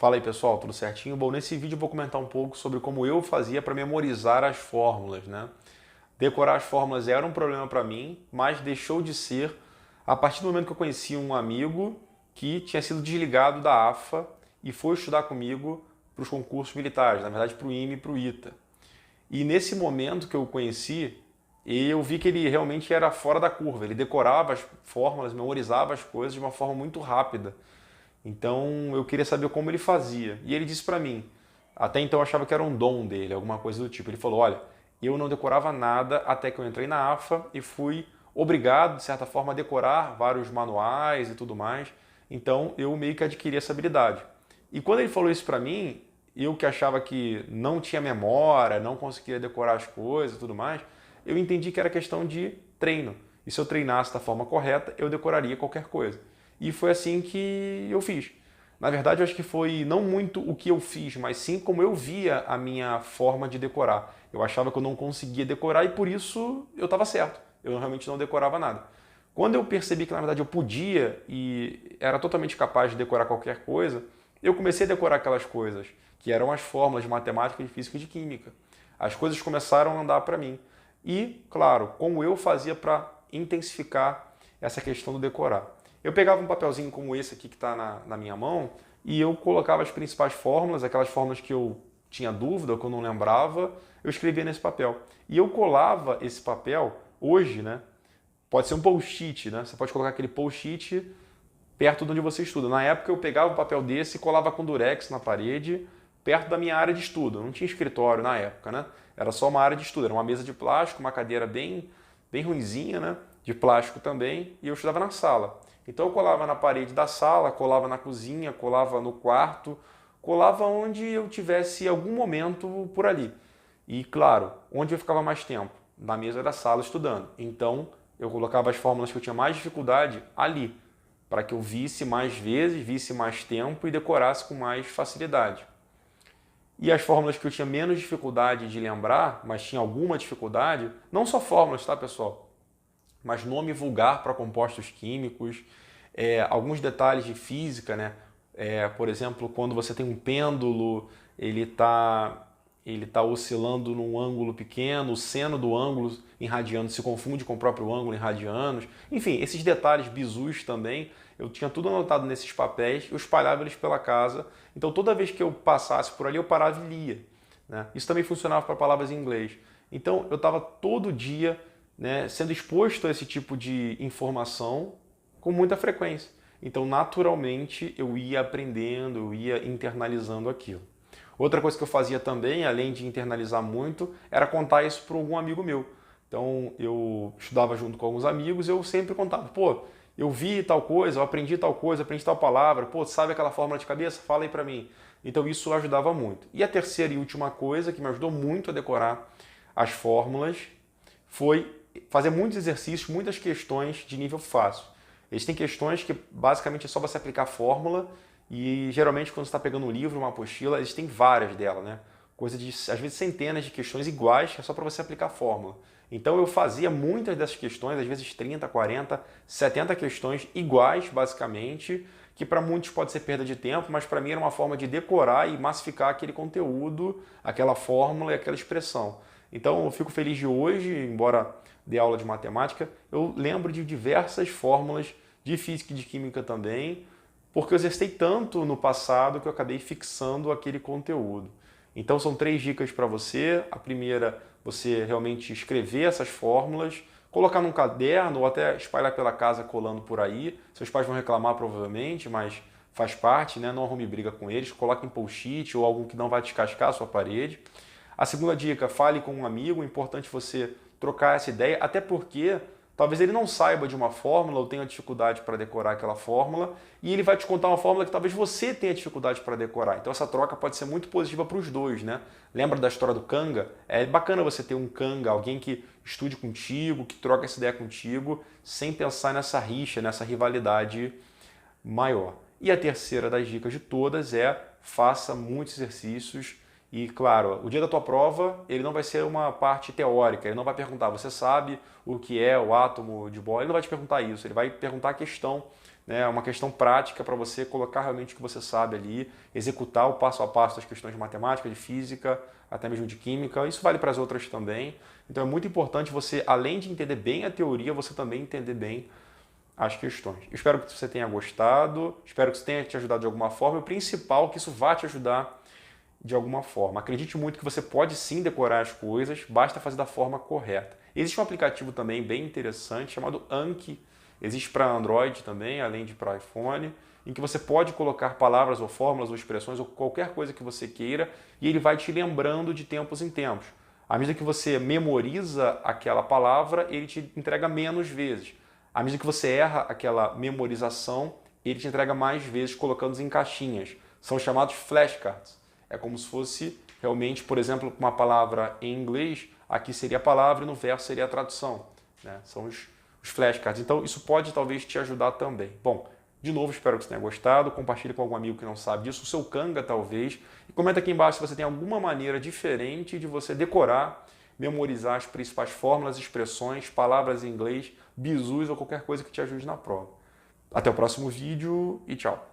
Fala aí pessoal, tudo certinho? Bom, nesse vídeo eu vou comentar um pouco sobre como eu fazia para memorizar as fórmulas, né? Decorar as fórmulas era um problema para mim, mas deixou de ser a partir do momento que eu conheci um amigo que tinha sido desligado da AFA e foi estudar comigo para os concursos militares, na verdade para o IME e para o ITA. E nesse momento que eu o conheci, eu vi que ele realmente era fora da curva, ele decorava as fórmulas, memorizava as coisas de uma forma muito rápida. Então eu queria saber como ele fazia. E ele disse para mim, até então eu achava que era um dom dele, alguma coisa do tipo. Ele falou, olha, eu não decorava nada até que eu entrei na AFA e fui obrigado, de certa forma, a decorar vários manuais e tudo mais. Então eu meio que adquiri essa habilidade. E quando ele falou isso para mim, eu que achava que não tinha memória, não conseguia decorar as coisas e tudo mais, eu entendi que era questão de treino. E se eu treinasse da forma correta, eu decoraria qualquer coisa. E foi assim que eu fiz. Na verdade, eu acho que foi não muito o que eu fiz, mas sim como eu via a minha forma de decorar. Eu achava que eu não conseguia decorar e por isso eu estava certo. Eu realmente não decorava nada. Quando eu percebi que na verdade eu podia e era totalmente capaz de decorar qualquer coisa, eu comecei a decorar aquelas coisas que eram as fórmulas de matemática, de física e de química. As coisas começaram a andar para mim. E, claro, como eu fazia para intensificar essa questão do decorar. Eu pegava um papelzinho como esse aqui que está na minha mão e eu colocava as principais fórmulas, aquelas fórmulas que eu tinha dúvida ou que eu não lembrava, eu escrevia nesse papel. E eu colava esse papel, hoje, né? Pode ser um post-it, né? Você pode colocar aquele post-it perto de onde você estuda. Na época eu pegava um papel desse e colava com durex na parede, perto da minha área de estudo. Não tinha escritório na época, né? Era só uma área de estudo, era uma mesa de plástico, uma cadeira bem ruinzinha, né? De plástico também, e eu estudava na sala. Então eu colava na parede da sala, colava na cozinha, colava no quarto, colava onde eu tivesse algum momento por ali. E claro, onde eu ficava mais tempo? Na mesa da sala estudando. Então eu colocava as fórmulas que eu tinha mais dificuldade ali, para que eu visse mais vezes, visse mais tempo e decorasse com mais facilidade. E as fórmulas que eu tinha menos dificuldade de lembrar, mas tinha alguma dificuldade, não só fórmulas, tá pessoal? Mas nome vulgar para compostos químicos, alguns detalhes de física, né? Por exemplo, quando você tem um pêndulo, ele tá oscilando num ângulo pequeno, o seno do ângulo em radianos se confunde com o próprio ângulo em radianos. Enfim, esses detalhes bizus também, eu tinha tudo anotado nesses papéis, eu espalhava eles pela casa. Então toda vez que eu passasse por ali, eu parava e lia, né? Isso também funcionava para palavras em inglês. Então eu estava todo dia, né, sendo exposto a esse tipo de informação com muita frequência. Então, naturalmente, eu ia aprendendo, eu ia internalizando aquilo. Outra coisa que eu fazia também, além de internalizar muito, era contar isso para algum amigo meu. Então, eu estudava junto com alguns amigos, eu sempre contava, pô, eu vi tal coisa, eu aprendi tal coisa, aprendi tal palavra, pô, sabe aquela fórmula de cabeça? Fala aí para mim. Então, isso ajudava muito. E a terceira e última coisa que me ajudou muito a decorar as fórmulas foi fazer muitos exercícios, muitas questões de nível fácil. Existem questões que basicamente é só você aplicar a fórmula e geralmente quando você está pegando um livro, uma apostila, existem várias delas, né? Coisa de, às vezes, centenas de questões iguais que é só para você aplicar a fórmula. Então eu fazia muitas dessas questões, às vezes 30, 40, 70 questões iguais, basicamente, que para muitos pode ser perda de tempo, mas para mim era uma forma de decorar e massificar aquele conteúdo, aquela fórmula e aquela expressão. Então eu fico feliz de hoje, embora dê aula de matemática, eu lembro de diversas fórmulas de física e de química também, porque eu exercitei tanto no passado que eu acabei fixando aquele conteúdo. Então são 3 dicas para você. A primeira, você realmente escrever essas fórmulas, colocar num caderno ou até espalhar pela casa colando por aí. Seus pais vão reclamar provavelmente, mas faz parte, né? Não arrume briga com eles. Coloque em post-it ou algo que não vai descascar a sua parede. A segunda dica, fale com um amigo. É importante você trocar essa ideia, até porque talvez ele não saiba de uma fórmula ou tenha dificuldade para decorar aquela fórmula e ele vai te contar uma fórmula que talvez você tenha dificuldade para decorar. Então essa troca pode ser muito positiva para os dois, né? Lembra da história do Kanga? É bacana você ter um Kanga, alguém que estude contigo, que troca essa ideia contigo, sem pensar nessa rixa, nessa rivalidade maior. E a terceira das dicas de todas é faça muitos exercícios E claro, o dia da tua prova, ele não vai ser uma parte teórica, ele não vai perguntar, você sabe o que é o átomo de Bohr? Ele não vai te perguntar isso, ele vai perguntar a questão, né, uma questão prática para você colocar realmente o que você sabe ali, executar o passo a passo das questões de matemática, de física, até mesmo de química. Isso vale para as outras também. Então é muito importante você, além de entender bem a teoria, você também entender bem as questões. Espero que você tenha gostado, espero que isso tenha te ajudado de alguma forma. E o principal, que isso vá te ajudar de alguma forma. Acredite muito que você pode sim decorar as coisas, basta fazer da forma correta. Existe um aplicativo também bem interessante chamado Anki, existe para Android também, além de para iPhone, em que você pode colocar palavras ou fórmulas ou expressões ou qualquer coisa que você queira e ele vai te lembrando de tempos em tempos. À medida que você memoriza aquela palavra, ele te entrega menos vezes. À medida que você erra aquela memorização, ele te entrega mais vezes colocando em caixinhas. São chamados flashcards. É como se fosse realmente, por exemplo, uma palavra em inglês, aqui seria a palavra e no verso seria a tradução, né? São os flashcards. Então isso pode talvez te ajudar também. Bom, de novo, espero que você tenha gostado. Compartilhe com algum amigo que não sabe disso, o seu Kanga talvez. E comenta aqui embaixo se você tem alguma maneira diferente de você decorar, memorizar as principais fórmulas, expressões, palavras em inglês, bizus ou qualquer coisa que te ajude na prova. Até o próximo vídeo e tchau!